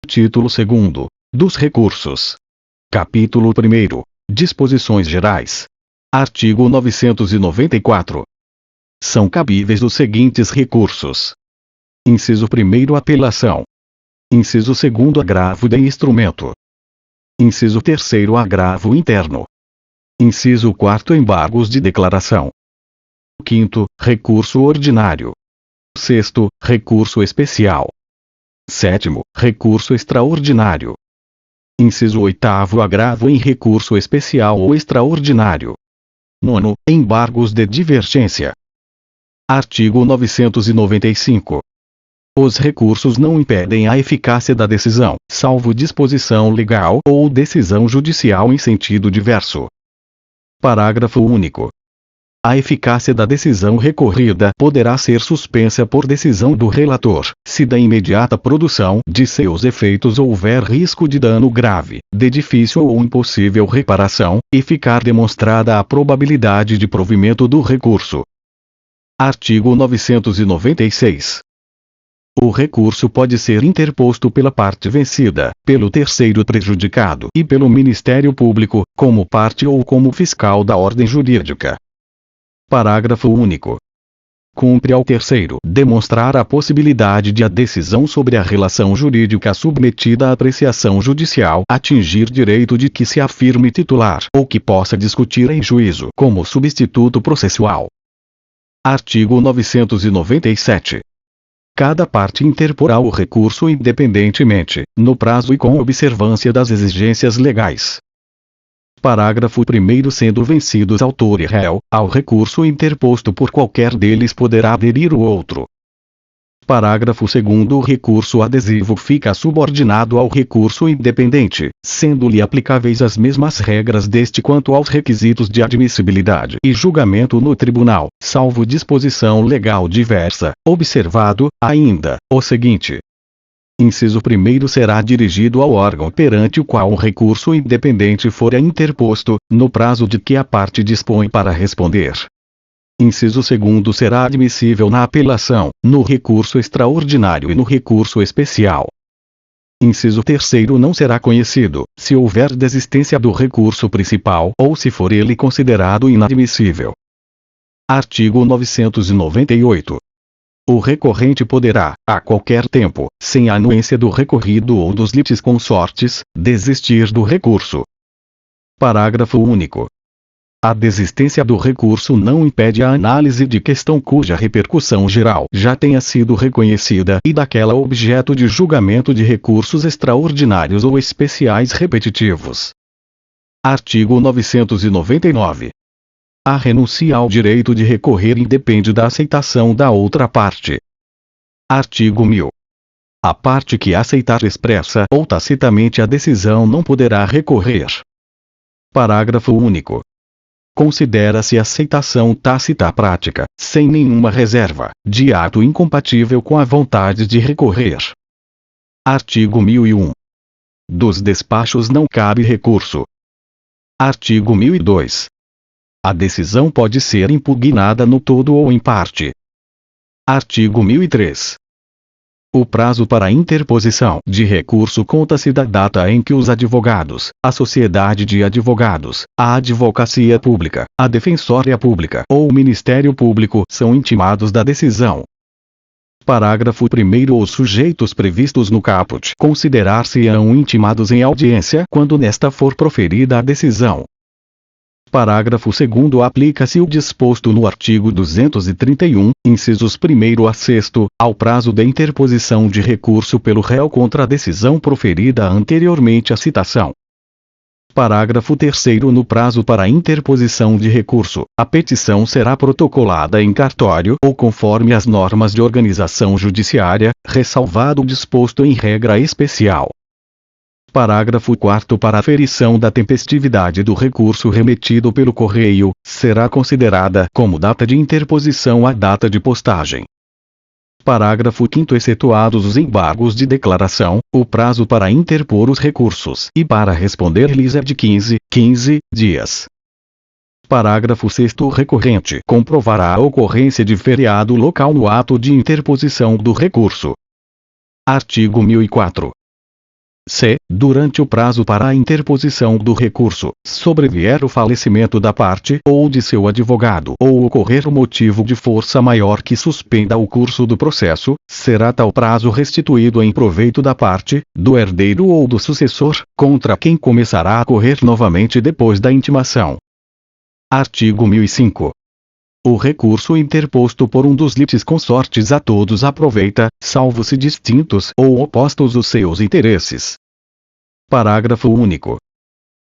Título 2º. Dos recursos. Capítulo 1º. Disposições gerais. Artigo 994. São cabíveis os seguintes recursos. Inciso 1º, apelação. Inciso 2º, agravo de instrumento. Inciso 3º, agravo interno. Inciso 4º, embargos de declaração. 5º, recurso ordinário. 6º, recurso especial. 7º, recurso extraordinário. Inciso 8º, agravo em recurso especial ou extraordinário. 9º, embargos de divergência. Artigo 995. Os recursos não impedem a eficácia da decisão, salvo disposição legal ou decisão judicial em sentido diverso. Parágrafo único. A eficácia da decisão recorrida poderá ser suspensa por decisão do relator, se da imediata produção de seus efeitos houver risco de dano grave, de difícil ou impossível reparação, e ficar demonstrada a probabilidade de provimento do recurso. Artigo 996. O recurso pode ser interposto pela parte vencida, pelo terceiro prejudicado e pelo Ministério Público, como parte ou como fiscal da ordem jurídica. Parágrafo único. Cumpre ao terceiro demonstrar a possibilidade de a decisão sobre a relação jurídica submetida à apreciação judicial atingir direito de que se afirme titular ou que possa discutir em juízo como substituto processual. Artigo 997. Cada parte interporá o recurso independentemente, no prazo e com observância das exigências legais. Parágrafo 1º. Sendo vencidos autor e réu, ao recurso interposto por qualquer deles poderá aderir o outro. Parágrafo 2º. O recurso adesivo fica subordinado ao recurso independente, sendo-lhe aplicáveis as mesmas regras deste quanto aos requisitos de admissibilidade e julgamento no tribunal, salvo disposição legal diversa, observado, ainda, o seguinte. Inciso 1º. Será dirigido ao órgão perante o qual o recurso independente fora interposto, no prazo de que a parte dispõe para responder. Inciso 2º. Será admissível na apelação, no recurso extraordinário e no recurso especial. Inciso 3º. Não será conhecido, se houver desistência do recurso principal ou se for ele considerado inadmissível. Artigo 998. O recorrente poderá, a qualquer tempo, sem a anuência do recorrido ou dos litisconsortes, desistir do recurso. Parágrafo único. A desistência do recurso não impede a análise de questão cuja repercussão geral já tenha sido reconhecida e daquela objeto de julgamento de recursos extraordinários ou especiais repetitivos. Artigo 999. A renúncia ao direito de recorrer independe da aceitação da outra parte. Artigo 1000. A parte que aceitar expressa ou tacitamente a decisão não poderá recorrer. Parágrafo único. Considera-se aceitação tácita a prática, sem nenhuma reserva, de ato incompatível com a vontade de recorrer. Artigo 1001. Dos despachos não cabe recurso. Artigo 1002. A decisão pode ser impugnada no todo ou em parte. Artigo 1003. O prazo para interposição de recurso conta-se da data em que os advogados, a sociedade de advogados, a advocacia pública, a defensoria pública ou o Ministério Público são intimados da decisão. Parágrafo 1º. Os sujeitos previstos no caput considerar-se-ão intimados em audiência quando nesta for proferida a decisão. Parágrafo 2º. Aplica-se o disposto no artigo 231, incisos 1º a 6º, ao prazo de interposição de recurso pelo réu contra a decisão proferida anteriormente à citação. Parágrafo 3º. No prazo para interposição de recurso, a petição será protocolada em cartório ou conforme as normas de organização judiciária, ressalvado o disposto em regra especial. Parágrafo 4º. Para aferição da tempestividade do recurso remetido pelo correio, será considerada como data de interposição a data de postagem. Parágrafo 5º. Excetuados os embargos de declaração, o prazo para interpor os recursos e para responder-lhes é de 15 dias. Parágrafo 6º. O recorrente comprovará a ocorrência de feriado local no ato de interposição do recurso. Artigo 1004. Se, durante o prazo para a interposição do recurso, sobrevier o falecimento da parte ou de seu advogado ou ocorrer o motivo de força maior que suspenda o curso do processo, será tal prazo restituído em proveito da parte, do herdeiro ou do sucessor, contra quem começará a correr novamente depois da intimação. Artigo 1005. O recurso interposto por um dos litisconsortes a todos aproveita, salvo se distintos ou opostos os seus interesses. Parágrafo único.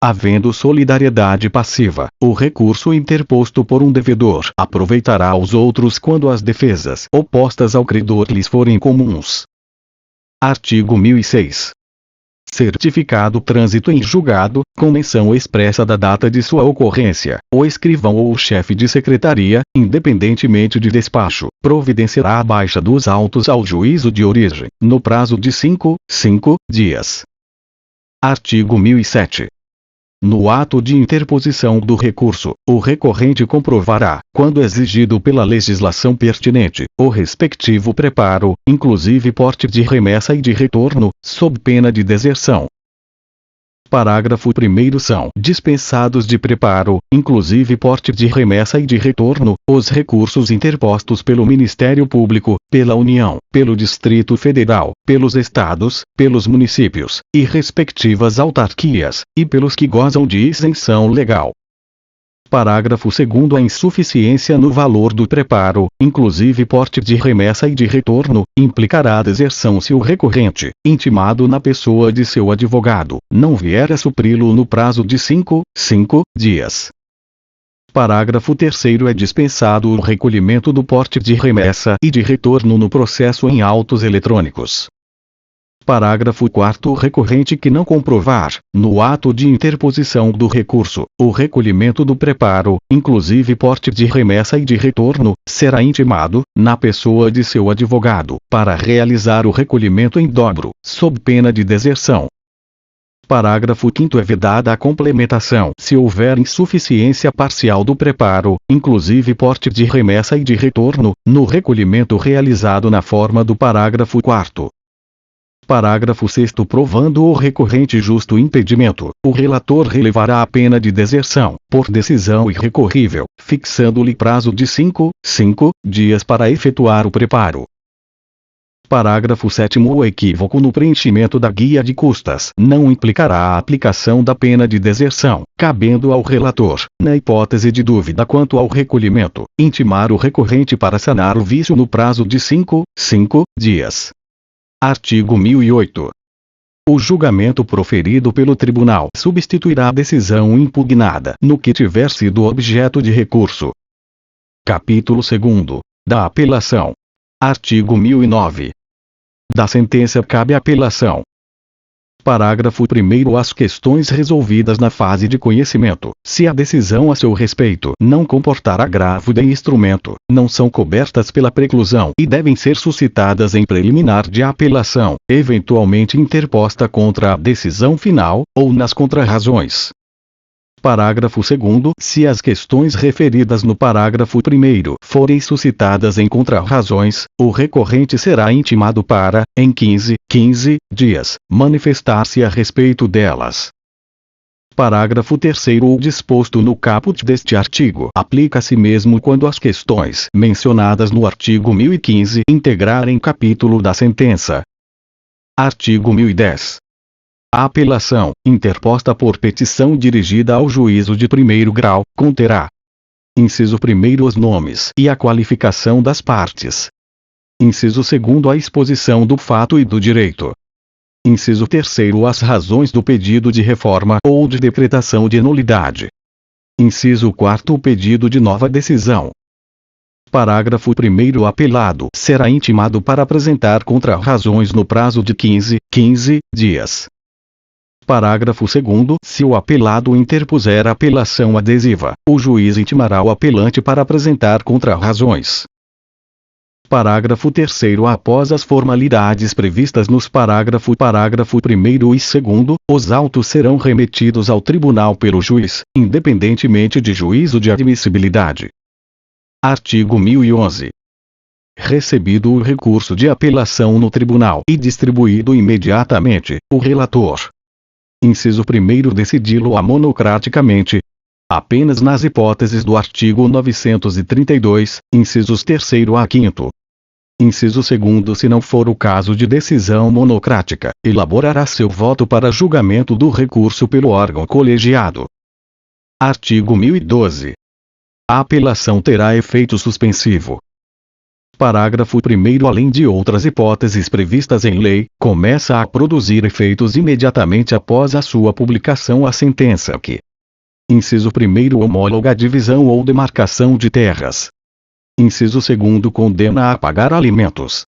Havendo solidariedade passiva, o recurso interposto por um devedor aproveitará aos outros quando as defesas opostas ao credor lhes forem comuns. Artigo 1006. Certificado trânsito em julgado, com menção expressa da data de sua ocorrência, o escrivão ou o chefe de secretaria, independentemente de despacho, providenciará a baixa dos autos ao juízo de origem, no prazo de 5 dias. Artigo 1007. No ato de interposição do recurso, o recorrente comprovará, quando exigido pela legislação pertinente, o respectivo preparo, inclusive porte de remessa e de retorno, sob pena de deserção. Parágrafo 1º. São dispensados de preparo, inclusive porte de remessa e de retorno, os recursos interpostos pelo Ministério Público, pela União, pelo Distrito Federal, pelos Estados, pelos municípios, e respectivas autarquias, e pelos que gozam de isenção legal. Parágrafo 2º. A insuficiência no valor do preparo, inclusive porte de remessa e de retorno, implicará a deserção se o recorrente, intimado na pessoa de seu advogado, não vier a supri-lo no prazo de 5 dias. Parágrafo 3º. É dispensado o recolhimento do porte de remessa e de retorno no processo em autos eletrônicos. Parágrafo 4º. O recorrente que não comprovar, no ato de interposição do recurso, o recolhimento do preparo, inclusive porte de remessa e de retorno, será intimado, na pessoa de seu advogado, para realizar o recolhimento em dobro, sob pena de deserção. Parágrafo 5º. É vedada a complementação se houver insuficiência parcial do preparo, inclusive porte de remessa e de retorno, no recolhimento realizado na forma do parágrafo 4º. Parágrafo 6º. Provando o recorrente justo impedimento, o relator relevará a pena de deserção, por decisão irrecorrível, fixando-lhe prazo de 5 dias para efetuar o preparo. Parágrafo 7º. O equívoco no preenchimento da guia de custas não implicará a aplicação da pena de deserção, cabendo ao relator, na hipótese de dúvida quanto ao recolhimento, intimar o recorrente para sanar o vício no prazo de 5 dias. Artigo 1008. O julgamento proferido pelo tribunal substituirá a decisão impugnada no que tiver sido objeto de recurso. Capítulo 2º. Da apelação. Artigo 1009. Da sentença cabe apelação. Parágrafo 1º. As questões resolvidas na fase de conhecimento, se a decisão a seu respeito não comportar agravo de instrumento, não são cobertas pela preclusão e devem ser suscitadas em preliminar de apelação, eventualmente interposta contra a decisão final, ou nas contrarrazões. Parágrafo 2º. Se as questões referidas no parágrafo 1º forem suscitadas em contrarrazões, o recorrente será intimado para, em 15 dias, manifestar-se a respeito delas. Parágrafo 3º. O disposto no caput deste artigo aplica-se mesmo quando as questões mencionadas no artigo 1015 integrarem capítulo da sentença. Artigo 1010. A apelação, interposta por petição dirigida ao juízo de primeiro grau, conterá: inciso 1º. Os nomes e a qualificação das partes. Inciso 2º. A exposição do fato e do direito. Inciso 3º. As razões do pedido de reforma ou de decretação de nulidade. Inciso 4º. O pedido de nova decisão. Parágrafo 1º. O apelado será intimado para apresentar contrarrazões no prazo de 15 dias. Parágrafo 2º. Se o apelado interpuser apelação adesiva, o juiz intimará o apelante para apresentar contrarrazões. Parágrafo 3º. Após as formalidades previstas nos parágrafo 1º e 2º, os autos serão remetidos ao tribunal pelo juiz, independentemente de juízo de admissibilidade. Artigo 1011. recebido o recurso de apelação no tribunal e distribuído imediatamente, o relator. Inciso 1º decidi-lo-á monocraticamente, apenas nas hipóteses do artigo 932, incisos 3º a 5º. Inciso 2º se não for o caso de decisão monocrática, elaborará seu voto para julgamento do recurso pelo órgão colegiado. Artigo 1012. A apelação terá efeito suspensivo. Parágrafo 1º. Além de outras hipóteses previstas em lei, começa a produzir efeitos imediatamente após a sua publicação a sentença que: inciso 1º homóloga a divisão ou demarcação de terras. Inciso 2º condena a pagar alimentos.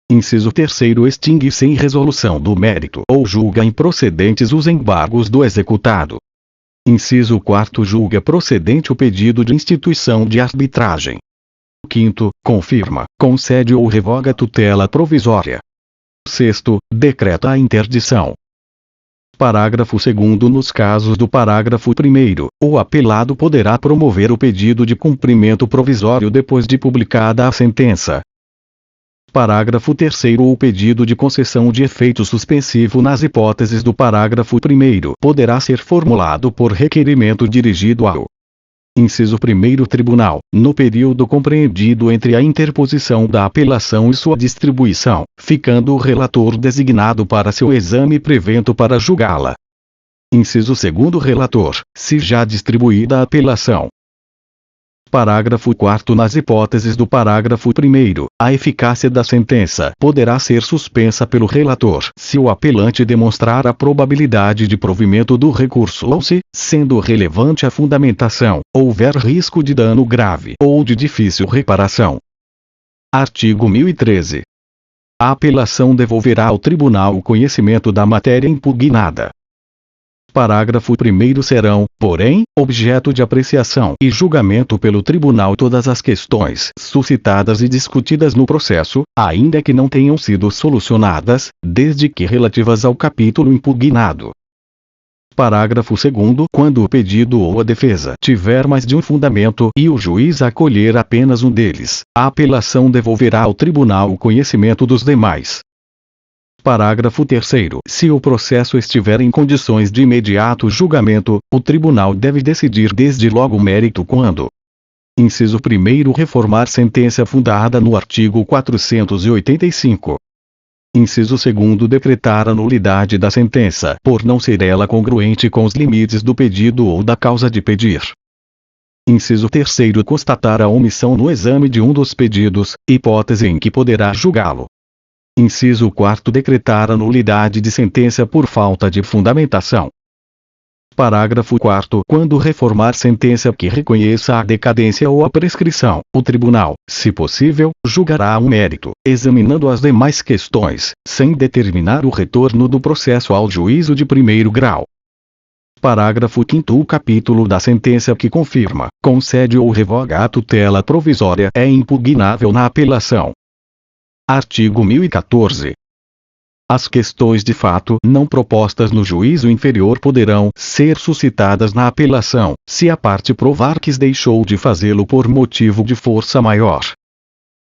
Inciso 3º extingue sem resolução do mérito ou julga improcedentes os embargos do executado. Inciso 4º julga procedente o pedido de instituição de arbitragem. 5º, confirma, concede ou revoga tutela provisória. 6º, decreta a interdição. Parágrafo 2º. Nos casos do parágrafo 1º, o apelado poderá promover o pedido de cumprimento provisório depois de publicada a sentença. Parágrafo 3º. O pedido de concessão de efeito suspensivo nas hipóteses do parágrafo 1º poderá ser formulado por requerimento dirigido ao: inciso 1º tribunal, no período compreendido entre a interposição da apelação e sua distribuição, ficando o relator designado para seu exame prevento para julgá-la. Inciso 2º relator, se já distribuída a apelação. Parágrafo 4º. Nas hipóteses do parágrafo 1º, a eficácia da sentença poderá ser suspensa pelo relator se o apelante demonstrar a probabilidade de provimento do recurso ou se, sendo relevante a fundamentação, houver risco de dano grave ou de difícil reparação. Artigo 1013. A apelação devolverá ao tribunal o conhecimento da matéria impugnada. Parágrafo 1º. Serão, porém, objeto de apreciação e julgamento pelo tribunal todas as questões suscitadas e discutidas no processo, ainda que não tenham sido solucionadas, desde que relativas ao capítulo impugnado. Parágrafo 2º. Quando o pedido ou a defesa tiver mais de um fundamento e o juiz acolher apenas um deles, a apelação devolverá ao tribunal o conhecimento dos demais. Parágrafo 3º. Se o processo estiver em condições de imediato julgamento, o tribunal deve decidir desde logo o mérito quando: inciso 1º reformar sentença fundada no artigo 485. Inciso 2º decretar a nulidade da sentença por não ser ela congruente com os limites do pedido ou da causa de pedir. Inciso 3º constatar a omissão no exame de um dos pedidos, hipótese em que poderá julgá-lo. Inciso 4º decretar a nulidade de sentença por falta de fundamentação. Parágrafo 4º. Quando reformar sentença que reconheça a decadência ou a prescrição, o tribunal, se possível, julgará o mérito, examinando as demais questões, sem determinar o retorno do processo ao juízo de primeiro grau. Parágrafo 5º. O capítulo da sentença que confirma, concede ou revoga a tutela provisória é impugnável na apelação. Artigo 1014. As questões de fato não propostas no juízo inferior poderão ser suscitadas na apelação, se a parte provar que deixou de fazê-lo por motivo de força maior,